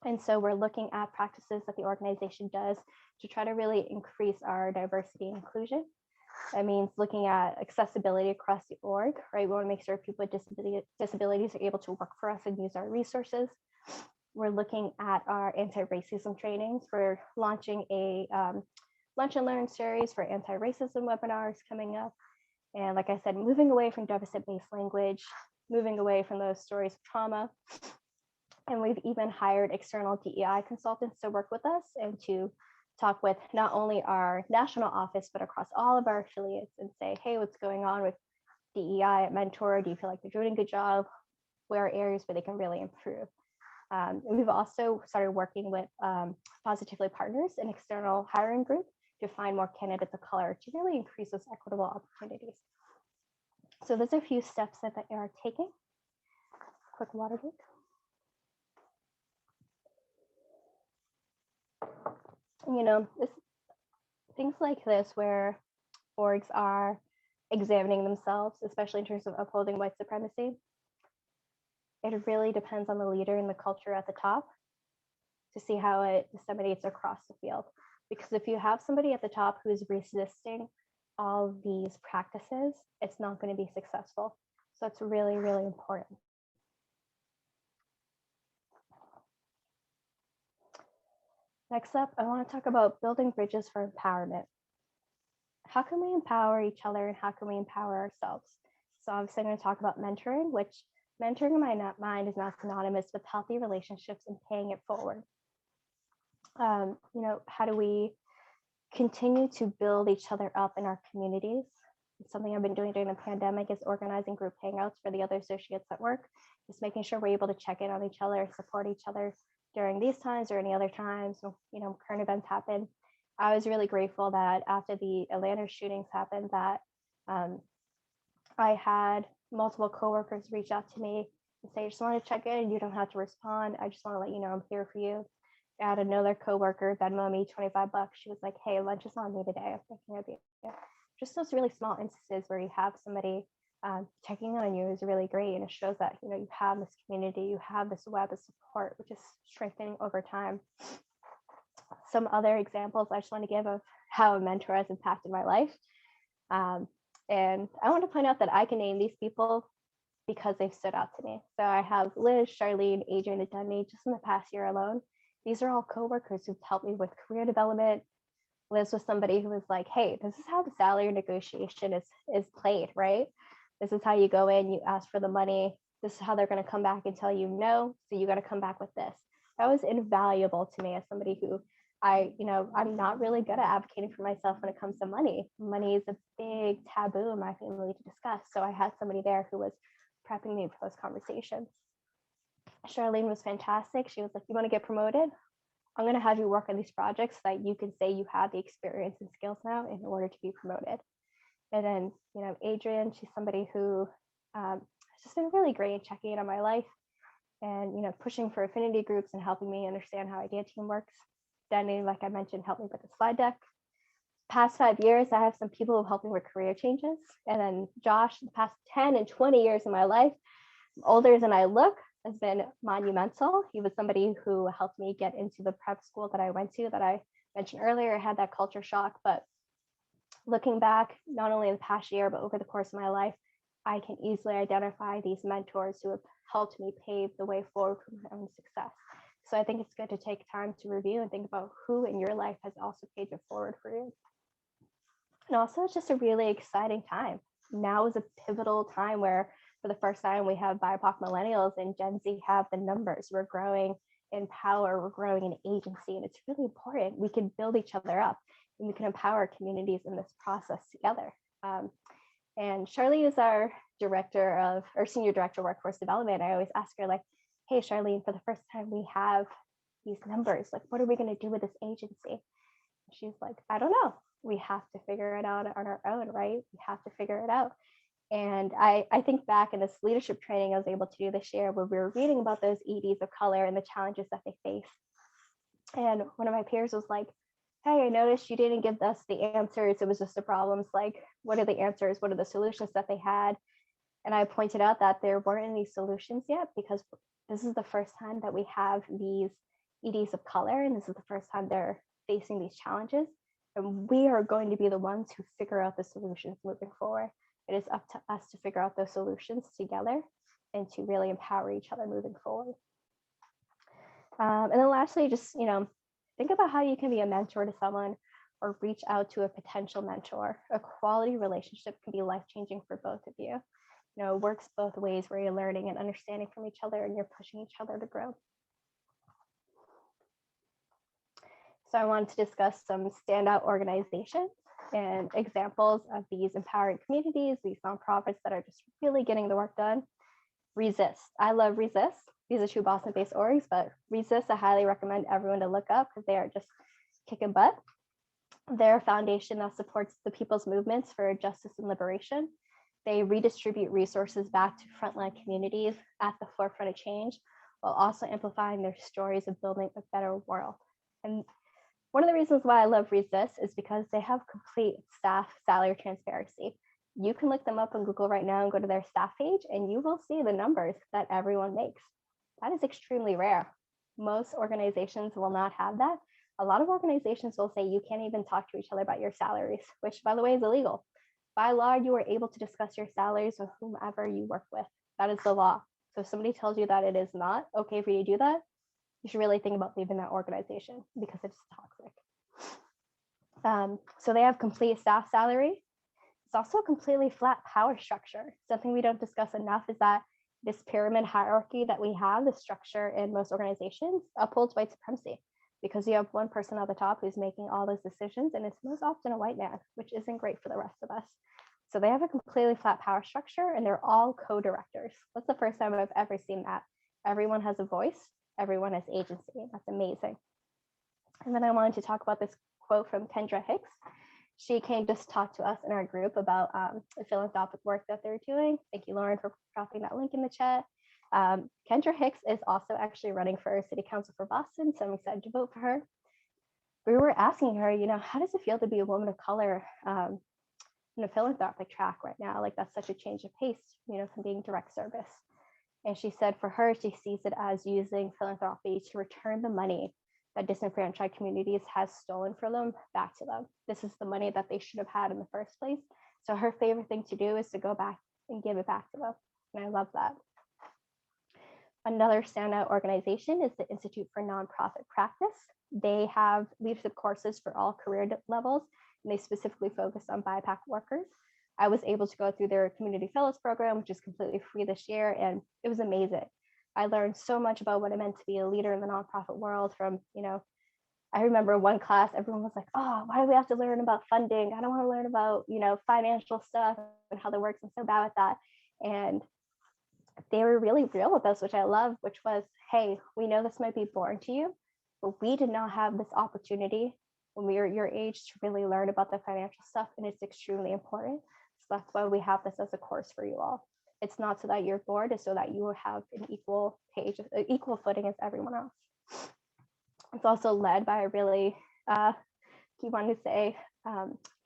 And so we're looking at practices that the organization does to try to really increase our diversity and inclusion. That means looking at accessibility across the org, right? We want to make sure people with disabilities are able to work for us and use our resources. We're looking at our anti-racism trainings. We're launching a lunch and learn series for anti-racism webinars coming up. And like I said, moving away from deficit-based language, moving away from those stories of trauma. And we've even hired external DEI consultants to work with us and to talk with not only our national office, but across all of our affiliates and say, hey, what's going on with DEI at Mentor? Do you feel like they're doing a good job? Where are areas where they can really improve? And we've also started working with Positively Partners, an external hiring group, to find more candidates of color to really increase those equitable opportunities. So there's a few steps that they are taking. Quick water break. Things like this where orgs are examining themselves, especially in terms of upholding white supremacy, it really depends on the leader and the culture at the top to see how it disseminates across the field. Because if you have somebody at the top who is resisting all these practices, it's not going to be successful. So it's really, really important. Next up, I want to talk about building bridges for empowerment. How can we empower each other and how can we empower ourselves? So obviously I'm going to talk about mentoring, which mentoring in my mind is not synonymous with healthy relationships and paying it forward. How do we continue to build each other up in our communities? Something I've been doing during the pandemic is organizing group hangouts for the other associates at work, just making sure we're able to check in on each other, support each other during these times or any other times, current events happen. I was really grateful that after the Atlanta shootings happened that I had multiple coworkers reach out to me and say, I just want to check in. You don't have to respond. I just want to let you know I'm here for you. I had another coworker Venmo me $25. She was like, hey, lunch is on me today. I'm thinking of you. Just those really small instances where you have somebody checking on you is really great, and it shows that you have this community, you have this web of support, which is strengthening over time. Some other examples I just want to give of how a mentor has impacted my life. And I want to point out that I can name these people because they've stood out to me. So I have Liz, Charlene, Adrian, and Denny just in the past year alone. These are all coworkers who've helped me with career development. Liz was somebody who was like, hey, this is how the salary negotiation is played, right? This is how you go in, you ask for the money. This is how they're going to come back and tell you no. So you got to come back with this. That was invaluable to me as somebody who I'm not really good at advocating for myself when it comes to money. Money is a big taboo in my family to discuss. So I had somebody there who was prepping me for those conversations. Charlene was fantastic. She was like, you want to get promoted? I'm going to have you work on these projects so that you can say you have the experience and skills now in order to be promoted. And then, Adrian, she's somebody who has just been really great in checking in on my life and, pushing for affinity groups and helping me understand how idea team works. Danny, like I mentioned, helped me with the slide deck. Past 5 years, I have some people who helped me with career changes. And then Josh, the past 10 and 20 years of my life, older than I look, has been monumental. He was somebody who helped me get into the prep school that I went to that I mentioned earlier. I had that culture shock, but looking back, not only in the past year, but over the course of my life, I can easily identify these mentors who have helped me pave the way forward for my own success. So I think it's good to take time to review and think about who in your life has also paved it forward for you. And also, it's just a really exciting time. Now is a pivotal time where, for the first time, we have BIPOC millennials and Gen Z have the numbers. We're growing in power, we're growing in agency, and it's really important. We can build each other up and we can empower communities in this process together. And Charlene is our senior director of workforce development. I always ask her, like, hey, Charlene, for the first time, we have these numbers. Like, what are we going to do with this agency? She's like, I don't know. We have to figure it out on our own, right? We have to figure it out. And I think back in this leadership training I was able to do this year where we were reading about those EDs of color and the challenges that they face. And one of my peers was like, hey, I noticed you didn't give us the answers. It was just the problems. Like, what are the answers? What are the solutions that they had? And I pointed out that there weren't any solutions yet because this is the first time that we have these EDs of color, and this is the first time they're facing these challenges. And we are going to be the ones who figure out the solutions moving forward. It is up to us to figure out those solutions together and to really empower each other moving forward. And then lastly, just, think about how you can be a mentor to someone or reach out to a potential mentor. A quality relationship can be life-changing for both of you. It works both ways where you're learning and understanding from each other and you're pushing each other to grow. So I wanted to discuss some standout organizations and examples of these empowering communities, these nonprofits that are just really getting the work done. Resist. I love Resist. These are 2 Boston-based orgs, but Resist, I highly recommend everyone to look up because they are just kicking butt. They're a foundation that supports the people's movements for justice and liberation. They redistribute resources back to frontline communities at the forefront of change, while also amplifying their stories of building a better world. And one of the reasons why I love Resist is because they have complete staff salary transparency. You can look them up on Google right now and go to their staff page, and you will see the numbers that everyone makes. That is extremely rare. Most organizations will not have that. A lot of organizations will say you can't even talk to each other about your salaries, which, by the way, is illegal. By law, you are able to discuss your salaries with whomever you work with. That is the law. So if somebody tells you that it is not okay for you to do that, you should really think about leaving that organization because it's toxic. So they have complete staff salary. It's also a completely flat power structure. Something we don't discuss enough is that this pyramid hierarchy that we have, the structure in most organizations, upholds white supremacy because you have one person at the top who's making all those decisions, and it's most often a white man, which isn't great for the rest of us. So they have a completely flat power structure, and they're all co-directors. That's the first time I've ever seen that. Everyone has a voice, everyone has agency. That's amazing. And then I wanted to talk about this quote from Kendra Hicks. She came to talk to us in our group about the philanthropic work that they're doing. Thank you, Lauren, for dropping that link in the chat. Kendra Hicks is also actually running for City Council for Boston, so I'm excited to vote for her. We were asking her, how does it feel to be a woman of color in a philanthropic track right now. Like that's such a change of pace, from being direct service. And she said for her, she sees it as using philanthropy to return the money that disenfranchised communities has stolen from them back to them. This is the money that they should have had in the first place. So her favorite thing to do is to go back and give it back to them. And I love that. Another standout organization is the Institute for Nonprofit Practice. They have leadership courses for all career levels, and they specifically focus on BIPAC workers. I was able to go through their Community Fellows program, which is completely free this year, and it was amazing. I learned so much about what it meant to be a leader in the nonprofit world from, I remember one class, everyone was like, oh, why do we have to learn about funding? I don't want to learn about, financial stuff and how that works. I'm so bad at that. And they were really real with us, which I love, which was, hey, we know this might be boring to you, but we did not have this opportunity when we were your age to really learn about the financial stuff. And it's extremely important. So that's why we have this as a course for you all. It's not so that you're bored, it's so that you will have an equal footing as everyone else. It's also led by a really, keep wanting to say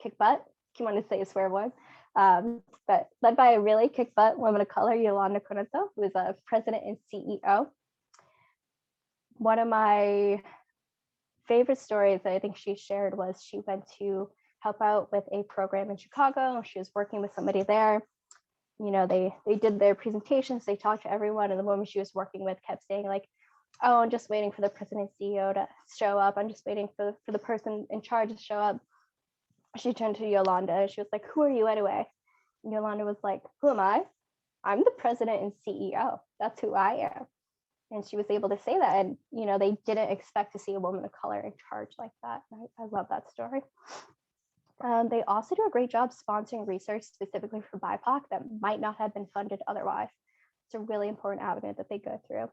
kick butt, keep wanting to say a swear word, but led by a really kick butt woman of color, Shylana, who is a president and CEO. One of my favorite stories that I think she shared was she went to help out with a program in Chicago. She was working with somebody there. They did their presentations, they talked to everyone, and the woman she was working with kept saying like, oh, I'm just waiting for the president and CEO to show up. I'm just waiting for the person in charge to show up. She turned to Yolanda. She was like, who are you anyway? And Yolanda was like, who am I? I'm the president and CEO. That's who I am. And she was able to say that. And, they didn't expect to see a woman of color in charge like that. I love that story. They also do a great job sponsoring research specifically for BIPOC that might not have been funded otherwise. It's a really important avenue that they go through.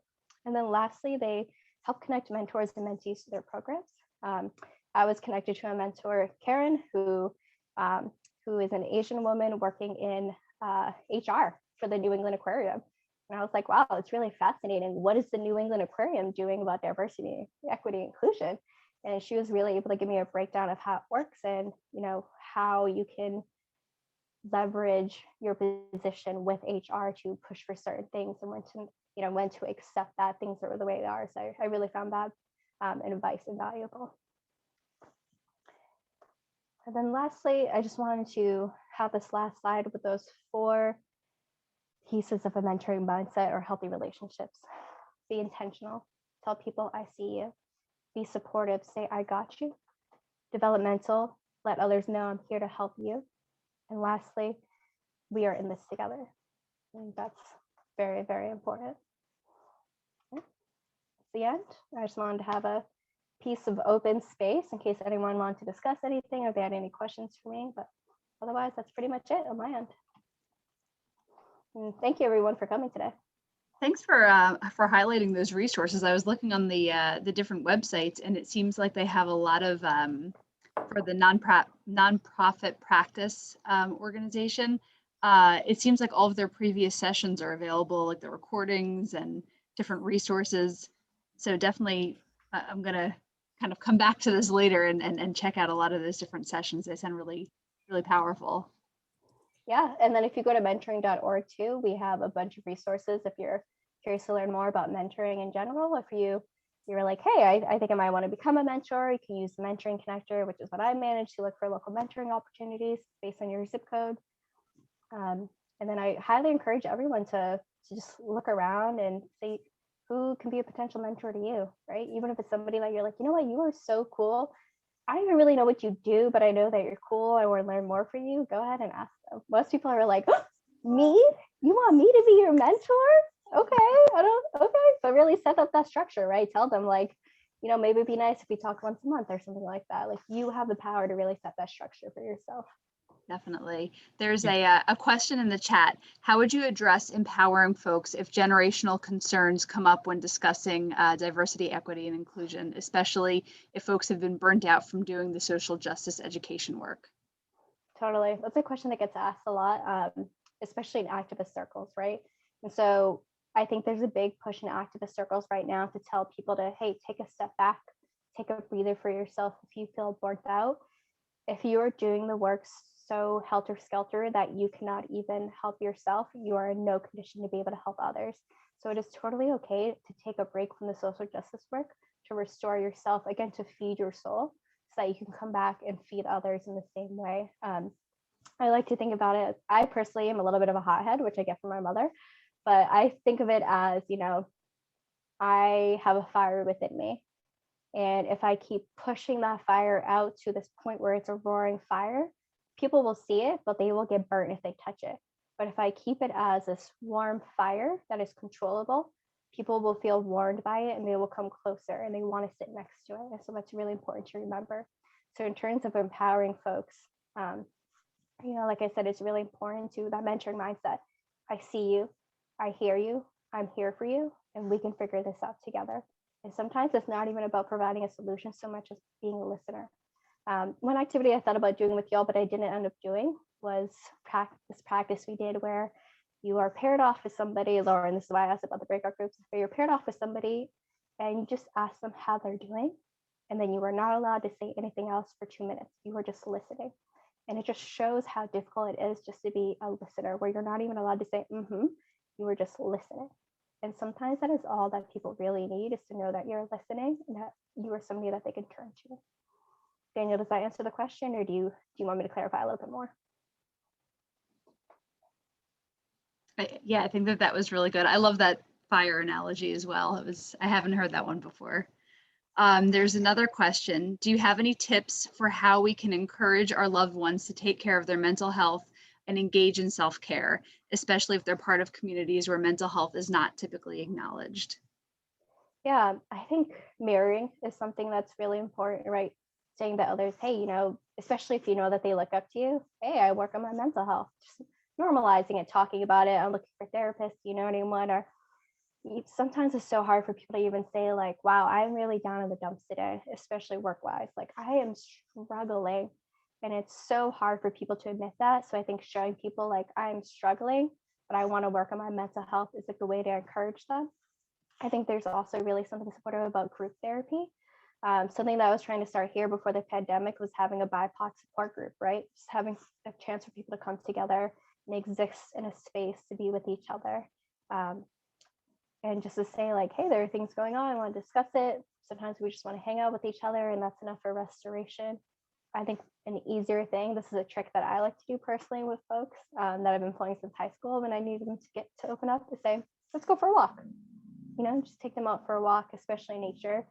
And then lastly, they help connect mentors and mentees to their programs. I was connected to a mentor, Karen, who is an Asian woman working in HR for the New England Aquarium. And I was like, wow, it's really fascinating. What is the New England Aquarium doing about diversity, equity, inclusion? And she was really able to give me a breakdown of how it works and, how you can leverage your position with HR to push for certain things and when to accept that things are the way they are. So I really found that advice invaluable. And then lastly, I just wanted to have this last slide with those 4 pieces of a mentoring mindset or healthy relationships. Be intentional. Tell people I see you. Be supportive. Say I got you. Developmental. Let others know I'm here to help you. And lastly, we are in this together. And that's very, very important. That's the end. I just wanted to have a piece of open space in case anyone wanted to discuss anything or if they had any questions for me. But otherwise, that's pretty much it on my end. And thank you everyone for coming today. Thanks for highlighting those resources. I was looking on the different websites, and it seems like they have a lot of for the nonprofit practice organization. It seems like all of their previous sessions are available, like the recordings and different resources. So definitely, I'm gonna kind of come back to this later and check out a lot of those different sessions. They sound really, really powerful. Yeah, and then if you go to mentoring.org too, we have a bunch of resources if you're curious to learn more about mentoring in general. If you're like, hey, I think I might want to become a mentor, you can use the mentoring connector, which is what I manage to look for local mentoring opportunities based on your zip code. And then I highly encourage everyone to just look around and see who can be a potential mentor to you, right? Even if it's somebody that you're like, you know what, you are so cool. I don't even really know what you do, but I know that you're cool. I want to learn more from you. Go ahead and ask them. Most people are like, oh, me? You want me to be your mentor? Okay, but really set up that structure, right? Tell them like, maybe it'd be nice if we talk once a month or something like that. Like you have the power to really set that structure for yourself. Definitely. There's a question in the chat. How would you address empowering folks if generational concerns come up when discussing diversity, equity, and inclusion, especially if folks have been burnt out from doing the social justice education work? Totally. That's a question that gets asked a lot, especially in activist circles, right? And so I think there's a big push in activist circles right now to tell people to, hey, take a step back, take a breather for yourself if you feel burnt out. If you're doing the work so helter-skelter that you cannot even help yourself, you are in no condition to be able to help others. So it is totally okay to take a break from the social justice work, to restore yourself, again, to feed your soul, so that you can come back and feed others in the same way. I like to think about it, I personally am a little bit of a hothead, which I get from my mother, but I think of it as, I have a fire within me. And if I keep pushing that fire out to this point where it's a roaring fire, people will see it, but they will get burnt if they touch it. But if I keep it as this warm fire that is controllable, people will feel warmed by it and they will come closer and they want to sit next to it. And so that's really important to remember. So in terms of empowering folks, like I said, it's really important to that mentoring mindset. I see you, I hear you, I'm here for you, and we can figure this out together. And sometimes it's not even about providing a solution so much as being a listener. One activity I thought about doing with y'all, but I didn't end up doing, was this practice we did where you are paired off with somebody, Lauren, this is why I asked about the breakout groups, where you're paired off with somebody and you just ask them how they're doing. And then you are not allowed to say anything else for 2 minutes. You are just listening. And it just shows how difficult it is just to be a listener, where you're not even allowed to say, you are just listening. And sometimes that is all that people really need, is to know that you're listening and that you are somebody that they can turn to. Daniel, does that answer the question, or do you want me to clarify a little bit more? Yeah, I think that was really good. I love that fire analogy as well. I haven't heard that one before. There's another question. Do you have any tips for how we can encourage our loved ones to take care of their mental health and engage in self-care, especially if they're part of communities where mental health is not typically acknowledged? Yeah, I think mirroring is something that's really important, right? Saying to others, hey, especially if you know that they look up to you, hey, I work on my mental health. Just normalizing it, talking about it. I'm looking for therapists, anyone, or sometimes it's so hard for people to even say, like, wow, I'm really down in the dumps today, especially work-wise. Like, I am struggling. And it's so hard for people to admit that. So I think showing people, like, I'm struggling, but I want to work on my mental health, is like a way to encourage them. I think there's also really something supportive about group therapy. Something that I was trying to start here before the pandemic was having a BIPOC support group, right? Just having a chance for people to come together and exist in a space to be with each other. And just to say, like, hey, there are things going on, I want to discuss it. Sometimes we just want to hang out with each other, and that's enough for restoration. I think an easier thing, this is a trick that I like to do personally with folks that I've been employing since high school when I need them to get to open up, to say, let's go for a walk. Just take them out for a walk, especially in nature.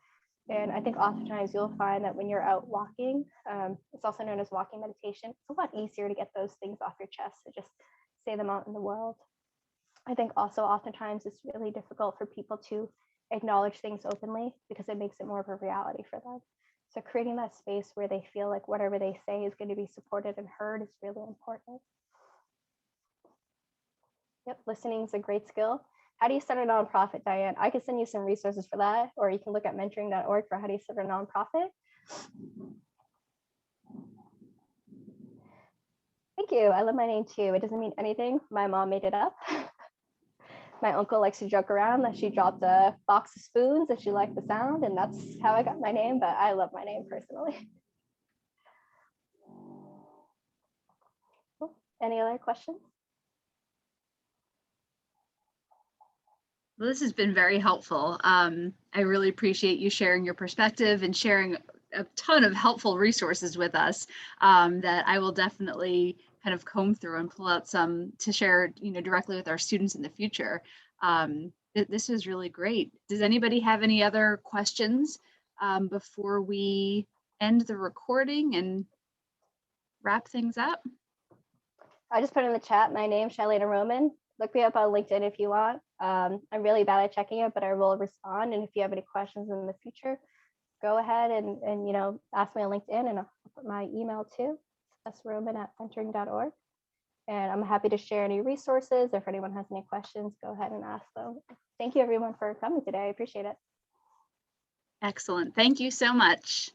And I think oftentimes you'll find that when you're out walking, it's also known as walking meditation, it's a lot easier to get those things off your chest, to just say them out in the world. I think also oftentimes it's really difficult for people to acknowledge things openly because it makes it more of a reality for them. So creating that space where they feel like whatever they say is going to be supported and heard is really important. Yep, listening is a great skill. How do you start a nonprofit, Diane? I can send you some resources for that, or you can look at mentoring.org for how do you start a nonprofit. Thank you. I love my name too. It doesn't mean anything. My mom made it up. My uncle likes to joke around that she dropped a box of spoons and she liked the sound, and that's how I got my name, but I love my name personally. Cool. Any other questions? Well, this has been very helpful. I really appreciate you sharing your perspective and sharing a ton of helpful resources with us that I will definitely kind of comb through and pull out some to share, directly with our students in the future. This was really great. Does anybody have any other questions before we end the recording and wrap things up? I just put in the chat, my name, Shylana Roman. Look me up on LinkedIn if you want. I'm really bad at checking it, but I will respond. And if you have any questions in the future, go ahead and ask me on LinkedIn, and I'll put my email too, sroman@mentoring.org. And I'm happy to share any resources. If anyone has any questions, go ahead and ask them. Thank you everyone for coming today. I appreciate it. Excellent. Thank you so much.